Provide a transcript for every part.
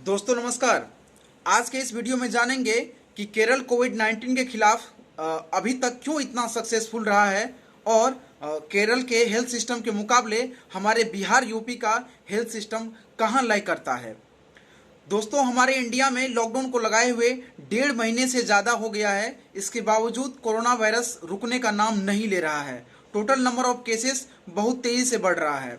दोस्तों नमस्कार। आज के इस वीडियो में जानेंगे कि केरल कोविड-19 के खिलाफ अभी तक क्यों इतना सक्सेसफुल रहा है और केरल के हेल्थ सिस्टम के मुकाबले हमारे बिहार यूपी का हेल्थ सिस्टम कहाँ लैग करता है। दोस्तों हमारे इंडिया में लॉकडाउन को लगाए हुए 1.5 महीने से ज़्यादा हो गया है। इसके बावजूद कोरोना वायरस रुकने का नाम नहीं ले रहा है। टोटल नंबर ऑफ केसेस बहुत तेज़ी से बढ़ रहा है।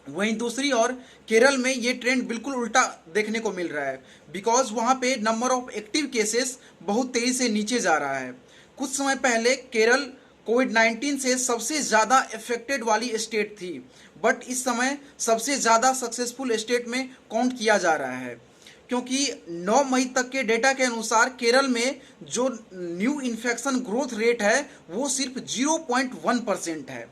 वहीं दूसरी ओर केरल में ये ट्रेंड बिल्कुल उल्टा देखने को मिल रहा है, बिकॉज वहाँ पे नंबर ऑफ एक्टिव केसेस बहुत तेज़ी से नीचे जा रहा है। कुछ समय पहले केरल कोविड-19 से सबसे ज़्यादा इफेक्टेड वाली स्टेट थी, बट इस समय सबसे ज़्यादा सक्सेसफुल स्टेट में काउंट किया जा रहा है, क्योंकि 9 मई तक के डेटा के अनुसार केरल में जो न्यू इन्फेक्शन ग्रोथ रेट है वो सिर्फ 0.1% है।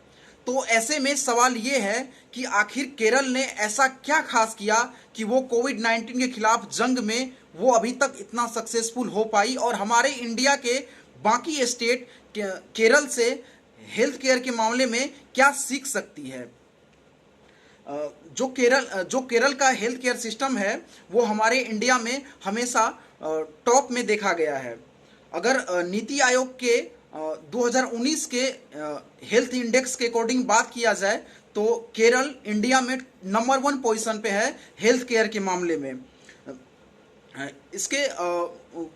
तो ऐसे में सवाल ये है कि आखिर केरल ने ऐसा क्या खास किया कि वो कोविड-19 के खिलाफ जंग में वो अभी तक इतना सक्सेसफुल हो पाई और हमारे इंडिया के बाकी स्टेट केरल से हेल्थ केयर के मामले में क्या सीख सकती है। जो केरल का हेल्थ केयर सिस्टम है वो हमारे इंडिया में हमेशा टॉप में देखा गया है। अगर नीति आयोग के 2019 के हेल्थ इंडेक्स के अकॉर्डिंग बात किया जाए तो केरल इंडिया में नंबर 1 पोजीशन पे है हेल्थ केयर के मामले में। इसके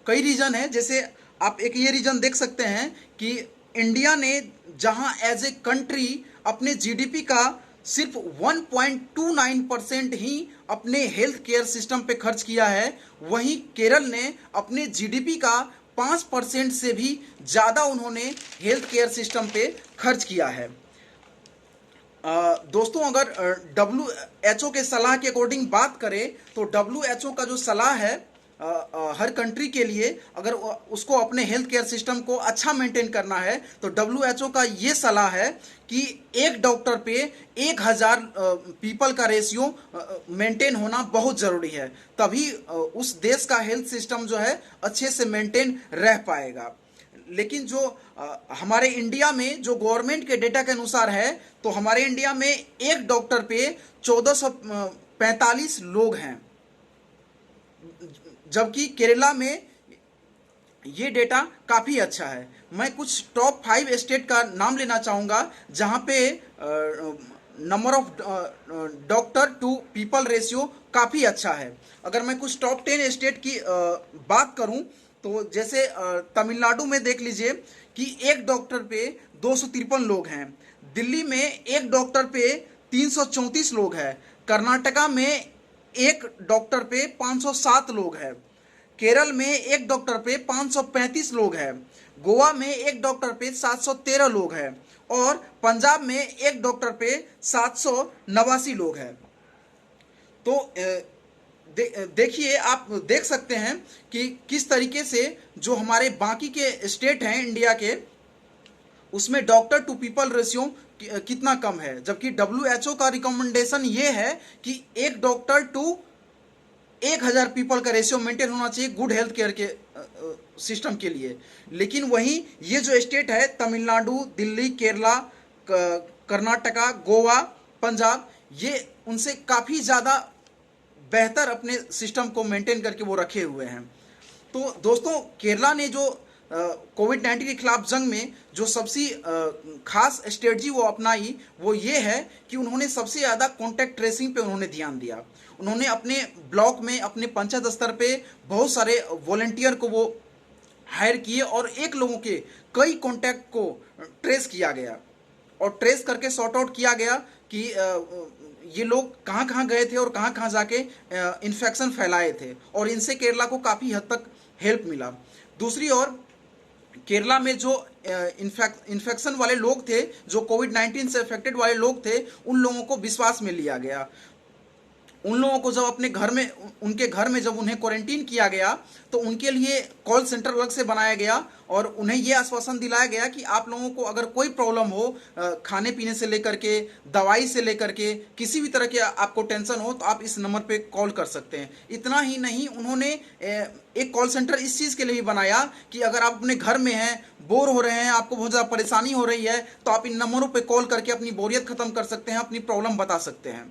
कई रीजन है, जैसे आप एक ये रीजन देख सकते हैं कि इंडिया ने जहां एज ए कंट्री अपने जीडीपी का सिर्फ 1.29% ही अपने हेल्थ केयर सिस्टम पे खर्च किया है, वहीं केरल ने अपने जीडीपी का 5% से भी ज़्यादा उन्होंने हेल्थ केयर सिस्टम पे खर्च किया है। दोस्तों अगर WHO के सलाह के अकॉर्डिंग बात करें तो WHO का जो सलाह है हर कंट्री के लिए, अगर उसको अपने हेल्थ केयर सिस्टम को अच्छा मेंटेन करना है तो WHO का ये सलाह है कि एक डॉक्टर पे 1000 पीपल का रेशियो मेंटेन होना बहुत ज़रूरी है, तभी उस देश का हेल्थ सिस्टम जो है अच्छे से मेंटेन रह पाएगा। लेकिन जो हमारे इंडिया में जो गवर्नमेंट के डेटा के अनुसार है तो हमारे इंडिया में एक डॉक्टर पे 1445 लोग हैं, जबकि केरला में ये डेटा काफ़ी अच्छा है। मैं कुछ टॉप 5 स्टेट का नाम लेना चाहूँगा जहाँ पे number of doctor to people ratio काफ़ी अच्छा है। अगर मैं कुछ टॉप 10 स्टेट की बात करूँ तो जैसे तमिलनाडु में देख लीजिए कि एक डॉक्टर पे 253 लोग हैं, दिल्ली में एक डॉक्टर पे 334 लोग हैं, कर्नाटका में एक डॉक्टर पे 507 लोग हैं, केरल में एक डॉक्टर पे 535 लोग हैं, गोवा में एक डॉक्टर पे 713 लोग हैं और पंजाब में एक डॉक्टर पे 789 लोग हैं। तो देखिए आप देख सकते हैं कि किस तरीके से जो हमारे बाकी के स्टेट हैं इंडिया के उसमें डॉक्टर टू पीपल रेशियो कितना कम है, जबकि WHO का रिकमेंडेशन ये है कि एक डॉक्टर टू 1000 पीपल का रेशियो मेंटेन होना चाहिए गुड हेल्थ केयर के सिस्टम के लिए। लेकिन वहीं ये जो स्टेट है तमिलनाडु, दिल्ली, केरला, कर्नाटका, गोवा, पंजाब, ये उनसे काफ़ी ज़्यादा बेहतर अपने सिस्टम को मेंटेन करके वो रखे हुए हैं। तो दोस्तों केरला ने जो कोविड-19 के खिलाफ जंग में जो सबसे खास स्ट्रेटजी वो अपनाई वो ये है कि उन्होंने सबसे ज़्यादा कॉन्टैक्ट ट्रेसिंग पे उन्होंने ध्यान दिया। उन्होंने अपने ब्लॉक में अपने पंचायत स्तर पे बहुत सारे वॉलंटियर को वो हायर किए और एक लोगों के कई कॉन्टैक्ट को ट्रेस किया गया और ट्रेस करके सॉर्ट आउट किया गया कि ये लोग कहाँ कहाँ गए थे और कहाँ कहाँ जाके इन्फेक्शन फैलाए थे, और इनसे केरला को काफ़ी हद तक हेल्प मिला। दूसरी ओर केरला में जो इन्फेक्शन वाले लोग थे, जो कोविड-19 से अफेक्टेड वाले लोग थे, उन लोगों को विश्वास में लिया गया। उन लोगों को जब अपने घर में उनके घर में जब उन्हें क्वारंटीन किया गया तो उनके लिए कॉल सेंटर अलग से बनाया गया और उन्हें यह आश्वासन दिलाया गया कि आप लोगों को अगर कोई प्रॉब्लम हो खाने पीने से लेकर के दवाई से लेकर के किसी भी तरह के आपको टेंशन हो तो आप इस नंबर पे कॉल कर सकते हैं। इतना ही नहीं, उन्होंने एक कॉल सेंटर इस चीज़ के लिए भी बनाया कि अगर आप अपने घर में हैं, बोर हो रहे हैं, आपको बहुत ज़्यादा परेशानी हो रही है तो आप इन नंबरों पर कॉल करके अपनी बोरियत ख़त्म कर सकते हैं, अपनी प्रॉब्लम बता सकते हैं।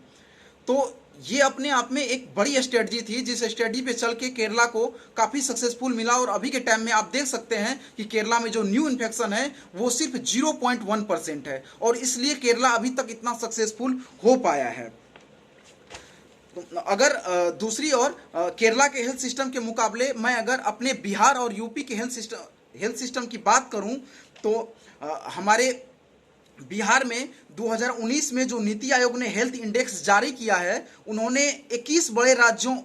तो ये अपने आप में एक बड़ी स्ट्रेटजी थी, जिस स्ट्रेटजी पे चल के केरला को काफ़ी सक्सेसफुल मिला। और अभी के टाइम में आप देख सकते हैं कि केरला में जो न्यू इन्फेक्शन है वो सिर्फ 0.1% है, और इसलिए केरला अभी तक इतना सक्सेसफुल हो पाया है। अगर दूसरी ओर केरला के हेल्थ सिस्टम के मुकाबले मैं अगर अपने बिहार और यूपी के हेल्थ सिस्टम की बात करूं, तो हमारे बिहार में 2019 में जो नीति आयोग ने हेल्थ इंडेक्स जारी किया है, उन्होंने 21 बड़े राज्यों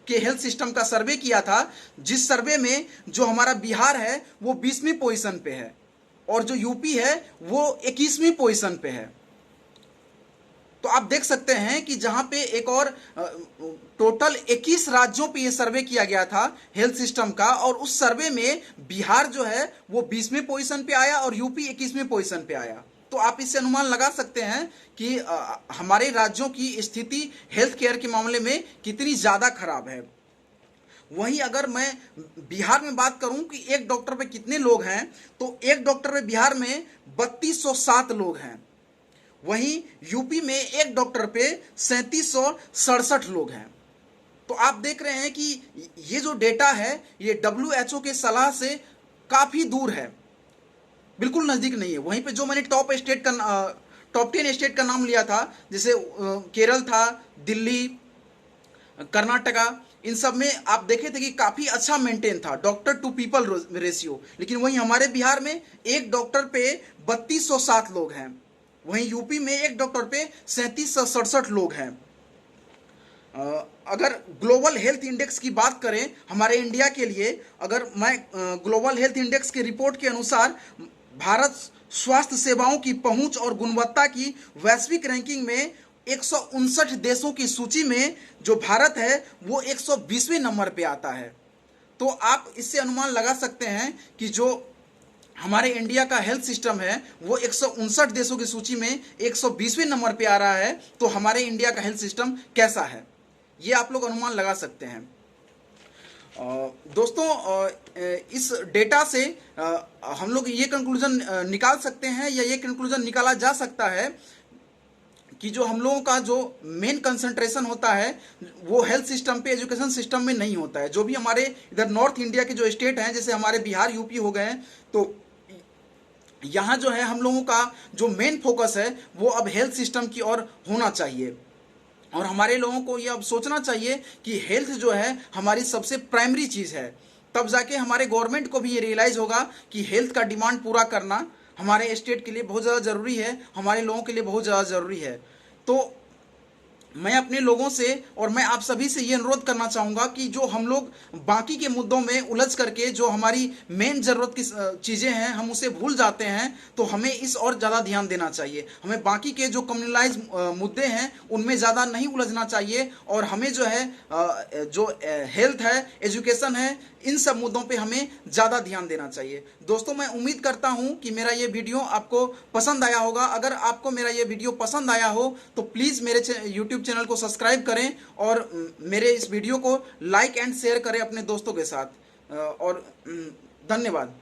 के हेल्थ सिस्टम का सर्वे किया था, जिस सर्वे में जो हमारा बिहार है वो 20वीं पोजीशन पे है और जो यूपी है वो 21वीं पोजीशन पे है। तो आप देख सकते हैं कि जहां पे एक और टोटल 21 राज्यों पे ये सर्वे किया गया था हेल्थ सिस्टम का, और उस सर्वे में बिहार जो है वो 20वें पोजीशन पे आया और यूपी 21वें पोजीशन पे आया। तो आप इससे अनुमान लगा सकते हैं कि हमारे राज्यों की स्थिति हेल्थ केयर के मामले में कितनी ज़्यादा खराब है। वहीं अगर मैं बिहार में बात करूं कि एक डॉक्टर पे कितने लोग हैं, तो एक डॉक्टर पे बिहार में 3207 लोग हैं। वहीं यूपी में एक डॉक्टर पे 3767 लोग हैं। तो आप देख रहे हैं कि ये जो डेटा है ये WHO के सलाह से काफ़ी दूर है, बिल्कुल नज़दीक नहीं है। वहीं पे जो मैंने टॉप 10 स्टेट का नाम लिया था, जैसे केरल था, दिल्ली, कर्नाटका, इन सब में आप देखे थे कि काफ़ी अच्छा मेंटेन था डॉक्टर टू पीपल रेशियो। लेकिन वहीं हमारे बिहार में एक डॉक्टर पे 3207 लोग हैं। वहीं यूपी में एक डॉक्टर पे 3767 लोग हैं। अगर ग्लोबल हेल्थ इंडेक्स की बात करें हमारे इंडिया के लिए, अगर मैं ग्लोबल हेल्थ इंडेक्स के रिपोर्ट के अनुसार भारत स्वास्थ्य सेवाओं की पहुंच और गुणवत्ता की वैश्विक रैंकिंग में 159 देशों की सूची में जो भारत है वो 120वें नंबर पे आता है। तो आप इससे अनुमान लगा सकते हैं कि जो हमारे इंडिया का हेल्थ सिस्टम है वो 159 देशों की सूची में 120वें नंबर पे आ रहा है। तो हमारे इंडिया का हेल्थ सिस्टम कैसा है, ये आप लोग अनुमान लगा सकते हैं। दोस्तों, इस डेटा से हम लोग ये कंक्लूजन निकाल सकते हैं, या ये कंक्लूजन निकाला जा सकता है कि जो हम लोगों का जो मेन कंसंट्रेशन होता है वो हेल्थ सिस्टम पे, एजुकेशन सिस्टम में नहीं होता है। जो भी हमारे इधर नॉर्थ इंडिया के जो स्टेट हैं, जैसे हमारे बिहार यूपी हो गए, तो यहाँ जो है हम लोगों का जो मेन फोकस है वो अब हेल्थ सिस्टम की ओर होना चाहिए। और हमारे लोगों को ये अब सोचना चाहिए कि हेल्थ जो है हमारी सबसे प्राइमरी चीज़ है। तब जाके हमारे गवर्नमेंट को भी ये रियलाइज़ होगा कि हेल्थ का डिमांड पूरा करना हमारे स्टेट के लिए बहुत ज़्यादा ज़रूरी है, हमारे लोगों के लिए बहुत ज़्यादा ज़रूरी है। तो मैं अपने लोगों से और मैं आप सभी से ये अनुरोध करना चाहूँगा कि जो हम लोग बाकी के मुद्दों में उलझ करके जो हमारी मेन ज़रूरत की चीज़ें हैं हम उसे भूल जाते हैं, तो हमें इस और ज़्यादा ध्यान देना चाहिए। हमें बाकी के जो कम्युनलाइज मुद्दे हैं उनमें ज़्यादा नहीं उलझना चाहिए, और हमें जो है जो हेल्थ है, एजुकेशन है, इन सब मुद्दों पे हमें ज़्यादा ध्यान देना चाहिए। दोस्तों, मैं उम्मीद करता हूं कि मेरा ये वीडियो आपको पसंद आया होगा। अगर आपको मेरा ये वीडियो पसंद आया हो तो प्लीज़ मेरे यूट्यूब चैनल को सब्सक्राइब करें और मेरे इस वीडियो को लाइक एंड शेयर करें अपने दोस्तों के साथ। और धन्यवाद।